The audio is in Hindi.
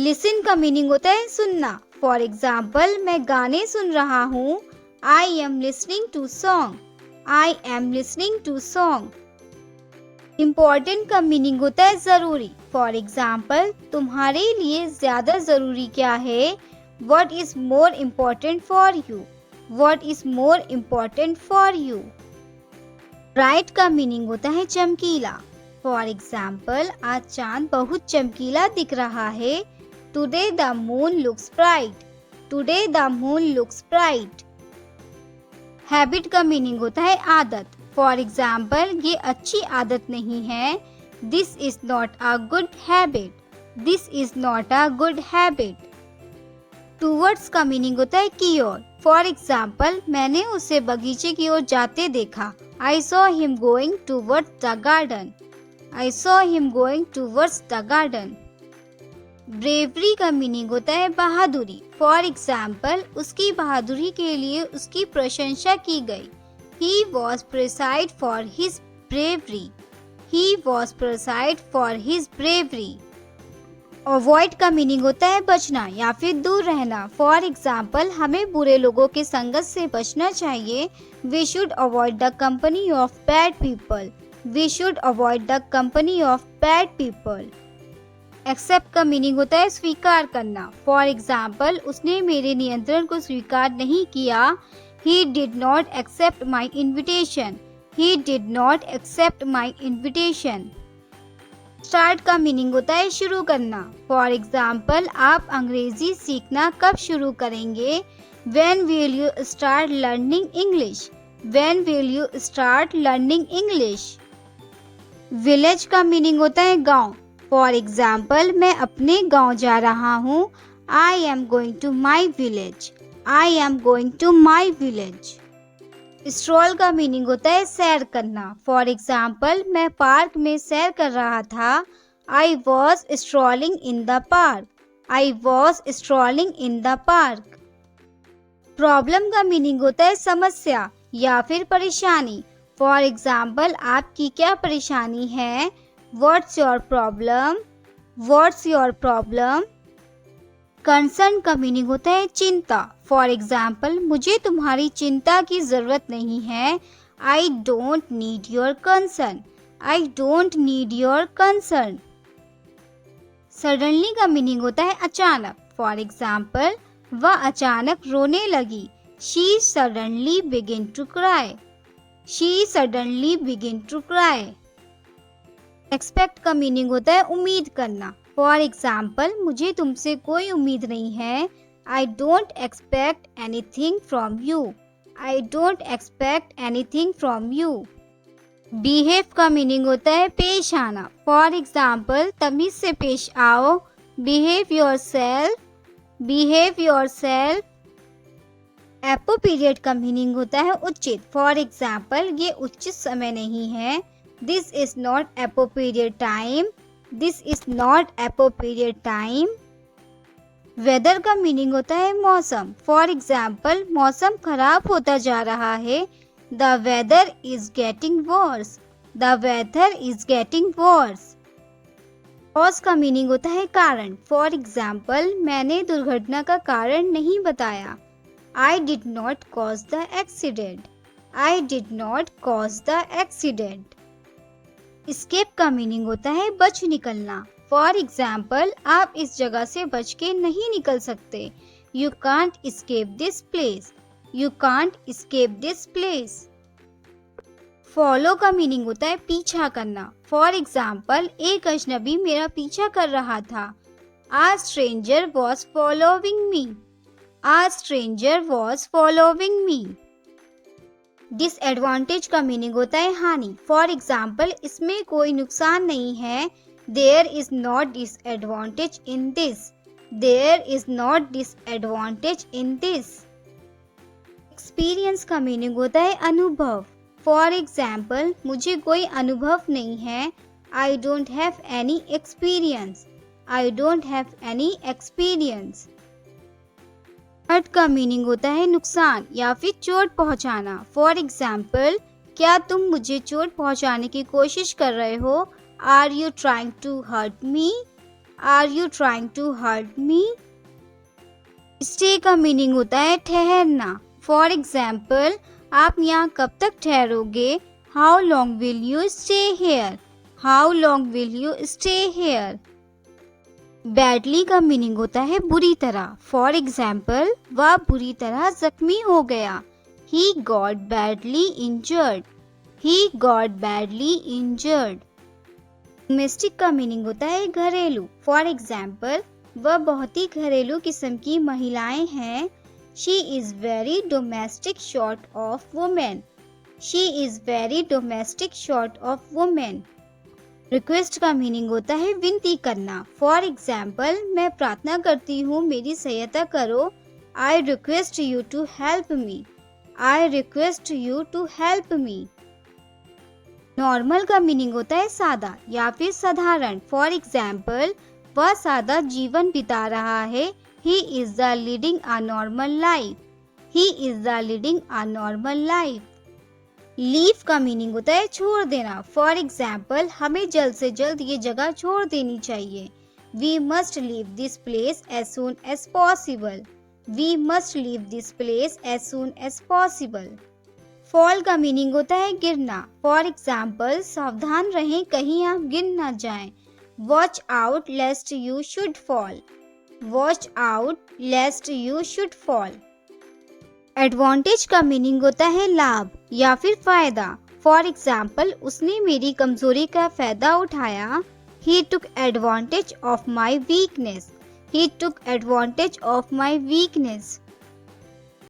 लिसन का मीनिंग होता है सुनना। फॉर एग्जाम्पल, मैं गाने सुन रहा हूँ। I am listening to song. I am listening to song. Important का मीनिंग होता है जरूरी। फॉर एग्जाम्पल, तुम्हारे लिए ज्यादा जरूरी क्या है? What is more important for you? What is more important for you? Bright का मीनिंग होता है चमकीला। फॉर एग्जाम्पल, आज चांद बहुत चमकीला दिख रहा है। Today the moon looks bright. Today the moon looks bright. Habit का मीनिंग होता है आदत। फॉर एग्जाम्पल, ये अच्छी आदत नहीं है। This is not a good habit. This is not a good habit. Towards का मीनिंग होता है की ओर। फॉर एग्जाम्पल, मैंने उसे बगीचे की ओर जाते देखा। I saw him going towards the garden. I saw him going towards the garden. Bravery का मीनिंग होता है बहादुरी। फॉर एग्जाम्पल, उसकी बहादुरी के लिए उसकी प्रशंसा की गई। He was preside for his bravery. He was preside for his bravery. Avoid का मीनिंग होता है बचना या फिर दूर रहना। फॉर एग्जाम्पल, हमें बुरे लोगों के संगत से बचना चाहिए। We should avoid the company of bad people. We should avoid the company of bad people. Accept का मीनिंग होता है स्वीकार करना। फॉर एग्जाम्पल, उसने मेरे नियंत्रण को स्वीकार नहीं किया। He did not accept my invitation. He did not accept my invitation. Start का मीनिंग होता है शुरू करना। फॉर एग्जाम्पल, आप अंग्रेजी सीखना कब शुरू करेंगे? When will you start learning English? When will you start learning English? Village का मीनिंग होता है गांव। फॉर एग्जाम्पल, मैं अपने गांव जा रहा हूँ। I am going to my village. I am going to my village. Stroll का मीनिंग होता है सैर करना। फॉर एग्जाम्पल, मैं पार्क में सैर कर रहा था। I was strolling in the park. I was strolling in the park. Problem का मीनिंग होता है समस्या या फिर परेशानी। फॉर एग्जाम्पल, आपकी क्या परेशानी है? What's your problem? What's your problem? Concern का मीनिंग होता है चिंता। फॉर एग्जाम्पल, मुझे तुम्हारी चिंता की जरूरत नहीं है। I don't need your concern. I don't need your concern. Suddenly का मीनिंग होता है अचानक। फॉर एग्जाम्पल, वह अचानक रोने लगी। She suddenly begin to cry. She suddenly begin to cry. Expect का मीनिंग होता है उम्मीद करना। फॉर एग्जाम्पल, मुझे तुमसे कोई उम्मीद नहीं है। I don't expect anything from you. I don't expect anything from you. Behave का मीनिंग होता है पेश आना। फॉर एग्जाम्पल, तमीज से पेश आओ। Behave your self. Behave your self. Appropriate का मीनिंग होता है उचित। फॉर एग्जाम्पल, ये उचित समय नहीं है। This is not appropriate time. This is not appropriate time. Weather का मीनिंग होता है मौसम। फॉर एग्जाम्पल, मौसम खराब होता जा रहा है। The weather is getting worse. The weather is getting worse. Cause का मीनिंग होता है कारण। फॉर एग्जाम्पल, मैंने दुर्घटना का कारण नहीं बताया। I did not cause the accident. I did not cause the accident. Escape का मीनिंग होता है बच निकलना। फॉर एग्जाम्पल, आप इस जगह से बच के नहीं निकल सकते। You can't escape this place. You can't escape this place. Follow का मीनिंग होता है पीछा करना। फॉर एग्जाम्पल, एक अजनबी मेरा पीछा कर रहा था। A stranger was following me. A stranger was following me. Disadvantage का मीनिंग होता है हानि। फॉर एग्जाम्पल, इसमें कोई नुकसान नहीं है। There is not disadvantage in this. There is not disadvantage in this. Experience का मीनिंग होता है अनुभव। फॉर एग्जाम्पल, मुझे कोई अनुभव नहीं है। I don't have any experience. I don't have any experience. Hurt का मीनिंग होता है नुकसान या फिर चोट पहुंचाना। फॉर एग्जाम्पल, क्या तुम मुझे चोट पहुंचाने की कोशिश कर रहे हो? Are you trying to hurt me? Are you trying to hurt me? Stay का मीनिंग होता है ठहरना। फॉर एग्जाम्पल, आप यहाँ कब तक ठहरोगे? How long will you stay here? How long will you stay here? Badly का मीनिंग होता है बुरी तरह। फॉर एग्जाम्पल, वह बुरी तरह जख्मी हो गया। He got badly injured. He got badly injured. Domestic का मीनिंग होता है घरेलू। फॉर एग्जाम्पल, वह बहुत ही घरेलू किस्म की महिलाएं हैं। She is very domestic sort of woman. She is very domestic sort of woman. Request का मीनिंग होता है विनती करना। फॉर एग्जाम्पल, मैं प्रार्थना करती हूँ मेरी सहायता करो। I request you to help me. I request you to help me. Normal का मीनिंग होता है सादा या फिर साधारण। फॉर एग्जाम्पल, वह सादा जीवन बिता रहा है। He is the leading a normal life. He is the leading a normal life. Leave का मीनिंग होता है छोड़ देना। फॉर एग्जाम्पल, हमें जल्द से जल्द ये जगह छोड़ देनी चाहिए। We must leave this place as soon as possible. We must leave this place as soon as possible. Fall का मीनिंग होता है गिरना। फॉर एग्जाम्पल, सावधान रहें कहीं आप गिर ना जाएं। Watch out lest you should fall. Watch out lest you should fall. Advantage का मीनिंग होता है लाभ या फिर फायदा। फॉर एग्जाम्पल, उसने मेरी कमजोरी का फायदा उठाया। He took advantage of my weakness. He took advantage of my weakness.